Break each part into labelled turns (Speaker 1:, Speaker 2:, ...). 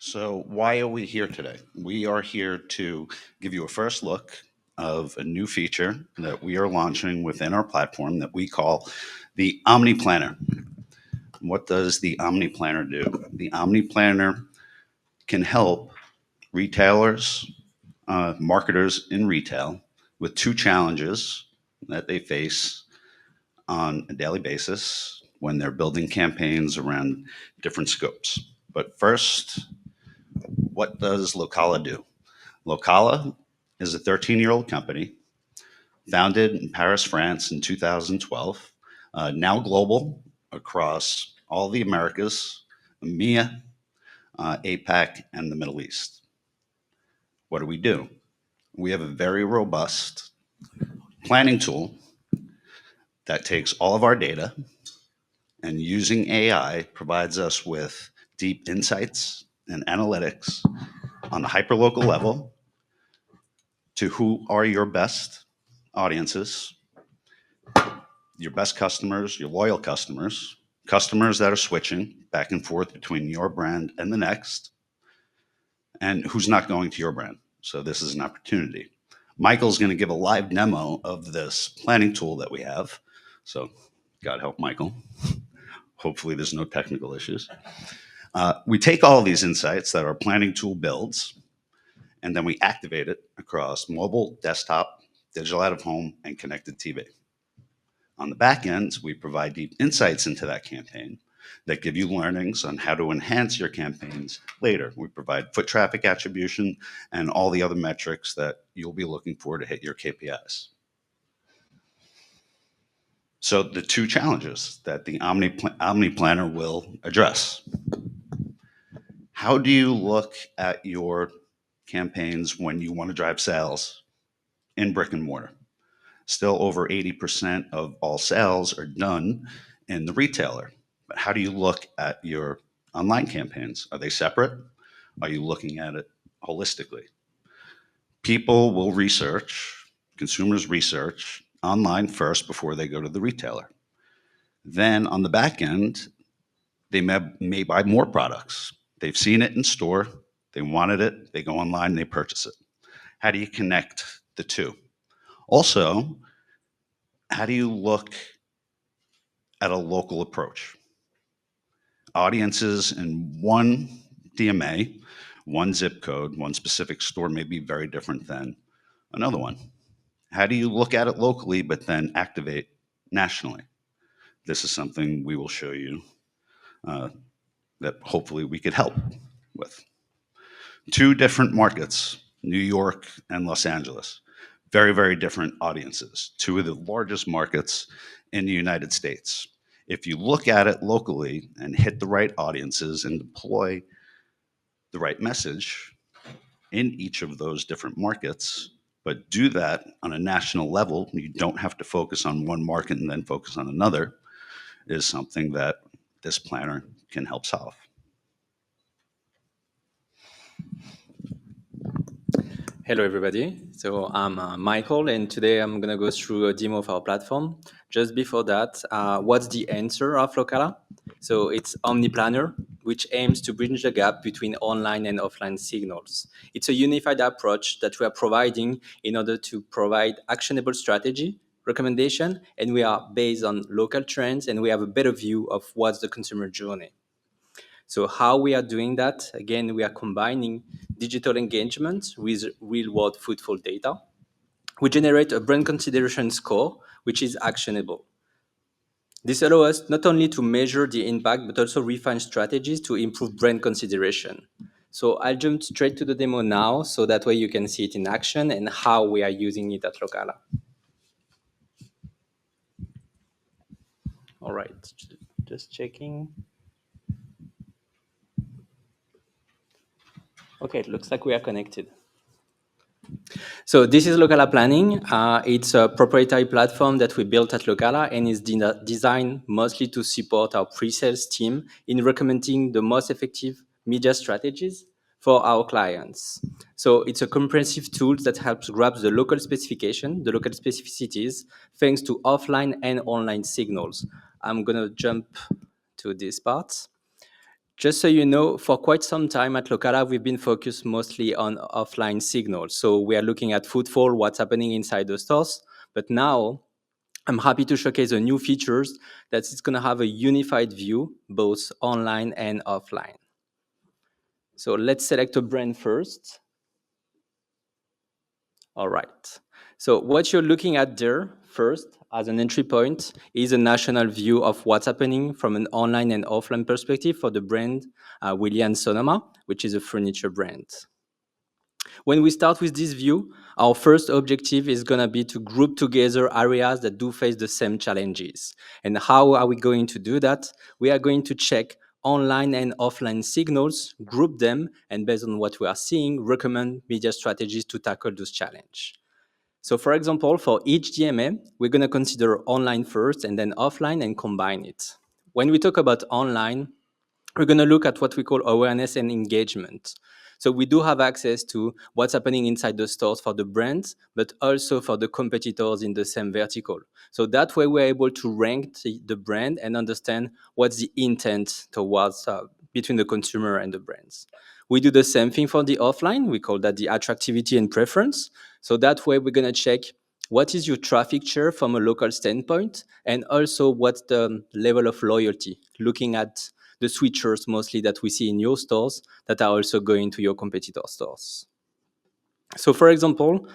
Speaker 1: So, why are we here today? We are here to give you a first look of a new feature that we are launching within our platform that we call the Omni Planner. What does the Omni Planner do? The Omni Planner can help retailers, marketers in retail with two challenges that they face on a daily basis when they're building campaigns around different scopes. But first, what does Locala do? Locala is a 13-year-old company founded in Paris, France in 2012, now global across all the Americas, EMEA, APAC, and the Middle East. What do? We have a very robust planning tool that takes all of our data and using AI provides us with deep insights and analytics on the hyperlocal level to who are your best audiences, your best customers, your loyal customers, customers that are switching back and forth between your brand and the next, and who's not going to your brand. So this is an opportunity. Michael's going to give a live demo of this planning tool that we have. So God help Michael. Hopefully there's no technical issues. We take all of these insights that our planning tool builds, and then we activate it across mobile, desktop, digital out of home, and connected TV. On the back end, we provide deep insights into that campaign that give you learnings on how to enhance your campaigns later. We provide foot traffic attribution and all the other metrics that you'll be looking for to hit your KPIs. So the two challenges that the Omni Planner will address. How do you look at your campaigns when you want to drive sales in brick and mortar? Still over 80% of all sales are done in the retailer. But how do you look at your online campaigns? Are they separate? Are you looking at it holistically? People will research, consumers research online first before they go to the retailer. Then on the back end, they may buy more products. They've seen it in store, they wanted it, they go online, they purchase it. How do you connect the two? Also, how do you look at a local approach? Audiences in one DMA, one zip code, one specific store may be very different than another one. How do you look at it locally but then activate nationally? This is something we will show you that hopefully we could help with. Two different markets, New York and Los Angeles. Very, very different audiences. Two of the largest markets in the United States. If you look at it locally and hit the right audiences and deploy the right message in each of those different markets, but do that on a national level, you don't have to focus on one market and then focus on another, is something that this planner can help solve.
Speaker 2: Hello, everybody. So I'm Michael, and today I'm going to go through a demo of our platform. Just before that, what's the answer of Locala? So it's Omni Planner, which aims to bridge the gap between online and offline signals. It's a unified approach that we are providing in order to provide actionable strategy, recommendation, and we are based on local trends, and we have a better view of what's the consumer journey. So how we are doing that? Again, we are combining digital engagement with real-world footfall data. We generate a brand consideration score, which is actionable. This allows us not only to measure the impact, but also refine strategies to improve brand consideration. So I'll jump straight to the demo now, so that way you can see it in action and how we are using it at Locala. All right, just checking. Okay, it looks like we are connected. So this is Locala Planning. It's a proprietary platform that we built at Locala and is designed mostly to support our pre-sales team in recommending the most effective media strategies for our clients. So it's a comprehensive tool that helps grab the local specification, the local specificities, thanks to offline and online signals. I'm going to jump to this part. Just so you know, for quite some time at Locala, we've been focused mostly on offline signals. So we are looking at footfall, what's happening inside the stores. But now I'm happy to showcase the new features that it's going to have a unified view, both online and offline. So let's select a brand first. All right. So what you're looking at there first as an entry point is a national view of what's happening from an online and offline perspective for the brand William Sonoma, which is a furniture brand. When we start with this view, our first objective is going to be to group together areas that do face the same challenges. And how are we going to do that? We are going to check online and offline signals, group them, and based on what we are seeing, recommend media strategies to tackle those challenges. So for example, for each DMA, we're going to consider online first and then offline and combine it. When we talk about online, we're going to look at what we call awareness and engagement. So we do have access to what's happening inside the stores for the brands, but also for the competitors in the same vertical. So that way we're able to rank the brand and understand what's the intent towards between the consumer and the brands. We do the same thing for the offline. We call that the attractivity and preference. So that way we're going to check what is your traffic share from a local standpoint, and also what's the level of loyalty, looking at the switchers mostly that we see in your stores that are also going to your competitor stores. So for example,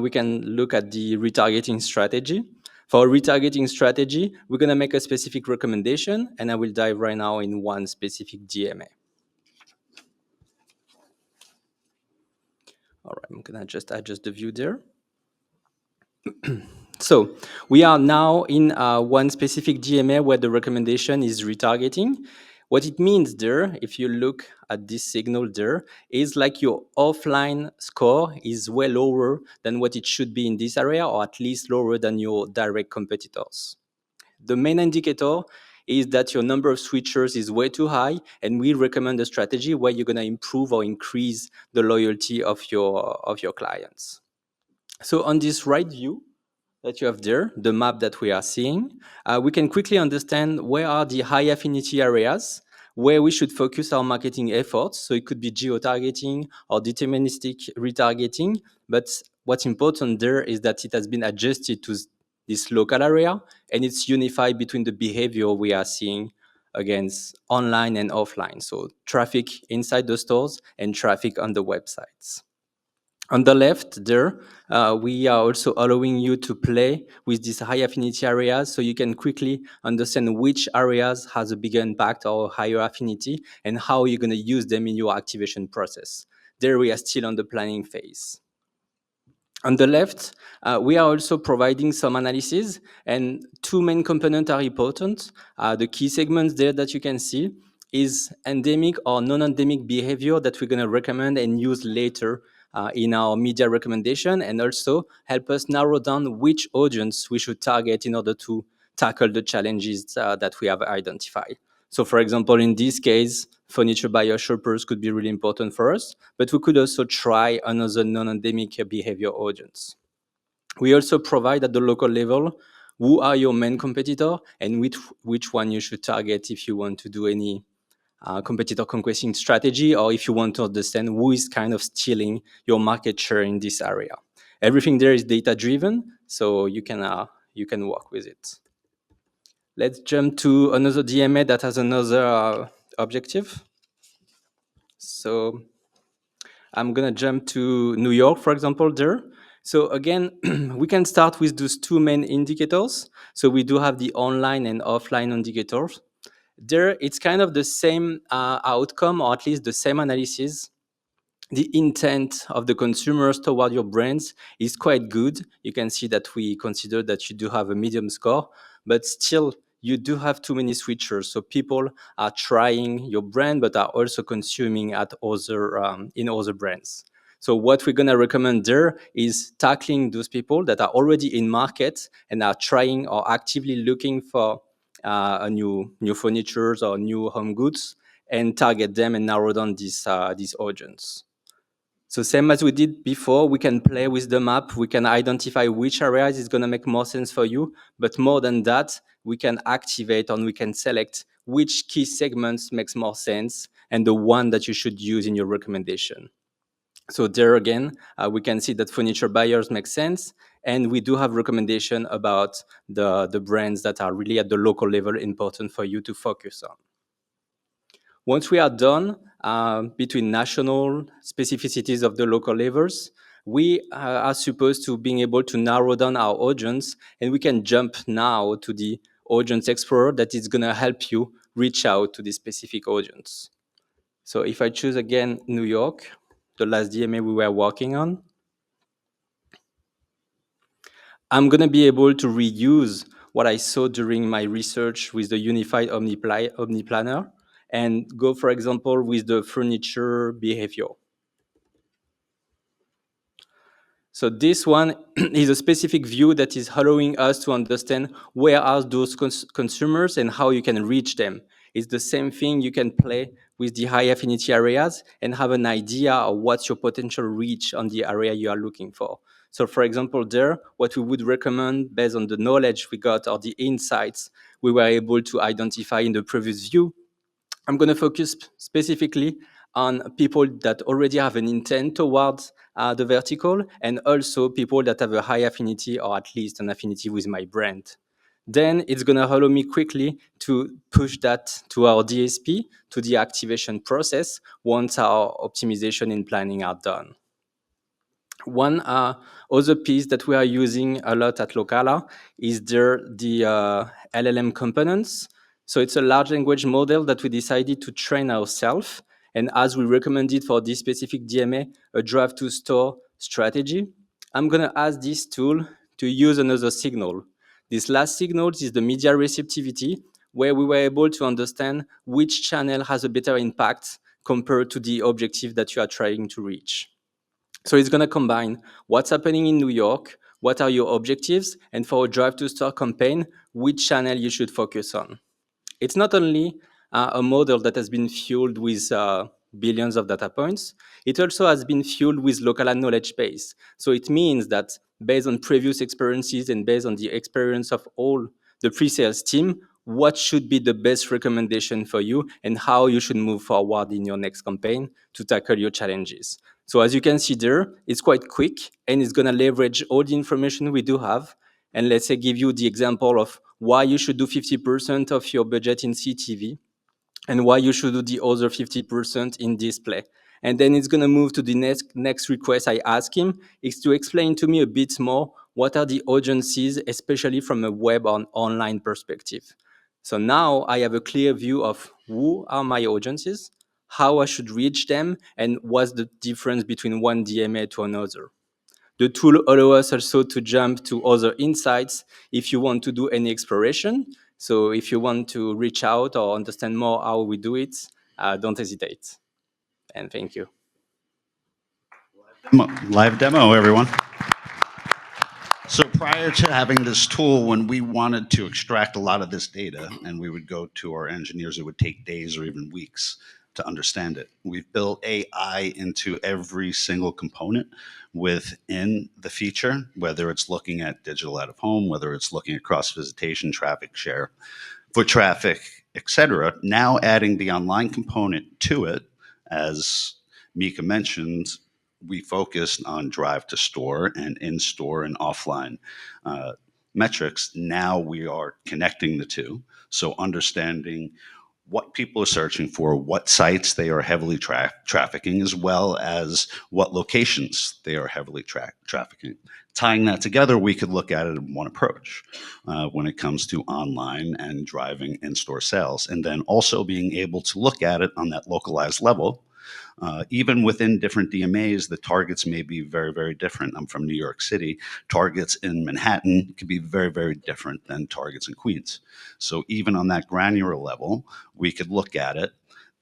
Speaker 2: we can look at the retargeting strategy. For a retargeting strategy, we're going to make a specific recommendation, and I will dive right now in one specific DMA. All right, I'm going to just adjust the view there. So we are now in one specific DMA where the recommendation is retargeting. What it means there, if you look at this signal there, is like your offline score is way lower than what it should be in this area, or at least lower than your direct competitors. The main indicator is that your number of switchers is way too high, and we recommend a strategy where you're going to improve or increase the loyalty of your clients. So on this right view that you have there, the map that we are seeing, we can quickly understand where are the high affinity areas where we should focus our marketing efforts. So it could be geo-targeting or deterministic retargeting. But what's important there is that it has been adjusted to this local area, and it's unified between the behavior we are seeing against online and offline. So traffic inside the stores and traffic on the websites. On the left there, we are also allowing you to play with these high affinity areas so you can quickly understand which areas has a bigger impact or higher affinity and how you're going to use them in your activation process. There we are still on the planning phase. On the left, we are also providing some analysis, and two main components are important. The key segments there that you can see is endemic or non-endemic behavior that we're going to recommend and use later in our media recommendation, and also help us narrow down which audience we should target in order to tackle the challenges that we have identified. So for example, in this case, furniture buyer shoppers could be really important for us, but we could also try another non-endemic behavior audience. We also provide at the local level who are your main competitor and which one you should target if you want to do any competitor conquesting strategy, or if you want to understand who is kind of stealing your market share in this area. Everything there is data driven, so you can work with it. Let's jump to another DMA that has another objective. So I'm going to jump to New York, for example, there. So again, we can start with those two main indicators. So we do have the online and offline indicators. There, it's kind of the same outcome, or at least the same analysis. The intent of the consumers toward your brands is quite good. You can see that we consider that you do have a medium score, but still you do have too many switchers. So people are trying your brand, but are also consuming at other in other brands. So what we're gonna recommend there is tackling those people that are already in market and are trying or actively looking for a new furnitures or new home goods, and target them and narrow down these audience. So same as we did before, we can play with the map. We can identify which areas is going to make more sense for you. But more than that, we can activate and we can select which key segments makes more sense and the one that you should use in your recommendation. So there again, we can see that furniture buyers make sense, and we do have recommendation about the brands that are really at the local level important for you to focus on. Once we are done between national specificities of the local levels, we are supposed to being able to narrow down our audience, and we can jump now to the audience explorer that is going to help you reach out to the specific audience. So if I choose again New York, the last DMA we were working on, I'm going to be able to reuse what I saw during my research with the unified Omni Planner and go, for example, with the furniture behavior. So this one is a specific view that is allowing us to understand where are those consumers and how you can reach them. It's the same thing you can play with the high affinity areas and have an idea of what's your potential reach on the area you are looking for. So for example, there, what we would recommend based on the knowledge we got or the insights we were able to identify in the previous view, I'm going to focus specifically on people that already have an intent towards the vertical and also people that have a high affinity or at least an affinity with my brand. Then it's going to allow me quickly to push that to our DSP, to the activation process once our optimization and planning are done. One other piece that we are using a lot at Locala is the LLM components. So it's a large language model that we decided to train ourselves. And as we recommended for this specific DMA, a drive to store strategy, I'm going to ask this tool to use another signal. This last signal is the media receptivity, where we were able to understand which channel has a better impact compared to the objective that you are trying to reach. So it's going to combine what's happening in New York, what are your objectives, and for a drive to store campaign, which channel you should focus on. It's not only a model that has been fueled with billions of data points, it also has been fueled with local knowledge base. So it means that based on previous experiences and based on the experience of all the pre-sales team, what should be the best recommendation for you and how you should move forward in your next campaign to tackle your challenges. So as you can see there, it's quite quick and it's going to leverage all the information we do have. And let's say give you the example of why you should do 50% of your budget in CTV and why you should do the other 50% in display. And then it's going to move to the next request I ask him is to explain to me a bit more what are the audiences, especially from a web or online perspective. So now I have a clear view of who are my audiences, how I should reach them, and what's the difference between one DMA to another. The tool allows us also to jump to other insights if you want to do any exploration. So if you want to reach out or understand more how we do it, don't hesitate. And thank you.
Speaker 1: Live demo, everyone. So prior to having this tool, when we wanted to extract a lot of this data and we would go to our engineers, it would take days or even weeks to understand it. We've built AI into every single component within the feature, whether it's looking at digital out of home, whether it's looking at cross visitation, traffic share, foot traffic, etc. Now adding the online component to it, as Mika mentioned, we focused on drive to store and in-store and offline metrics. Now we are connecting the two. So understanding what people are searching for, what sites they are heavily trafficking, as well as what locations they are heavily trafficking. Tying that together, we could look at it in one approach when it comes to online and driving in-store sales, and then also being able to look at it on that localized level. Even within different DMAs, the targets may be very, very different. I'm from New York City. Targets in Manhattan could be very, very different than targets in Queens. So even on that granular level, we could look at it.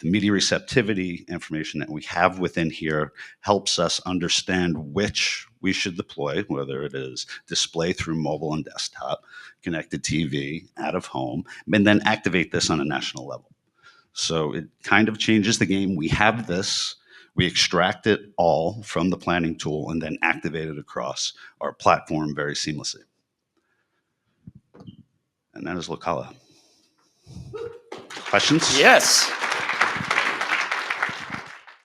Speaker 1: The media receptivity information that we have within here helps us understand which we should deploy, whether it is display through mobile and desktop, connected TV, out of home, and then activate this on a national level. So it kind of changes the game. We have this, we extract it all from the planning tool and then activate it across our platform very seamlessly. And that is Locala. Questions?
Speaker 3: Yes.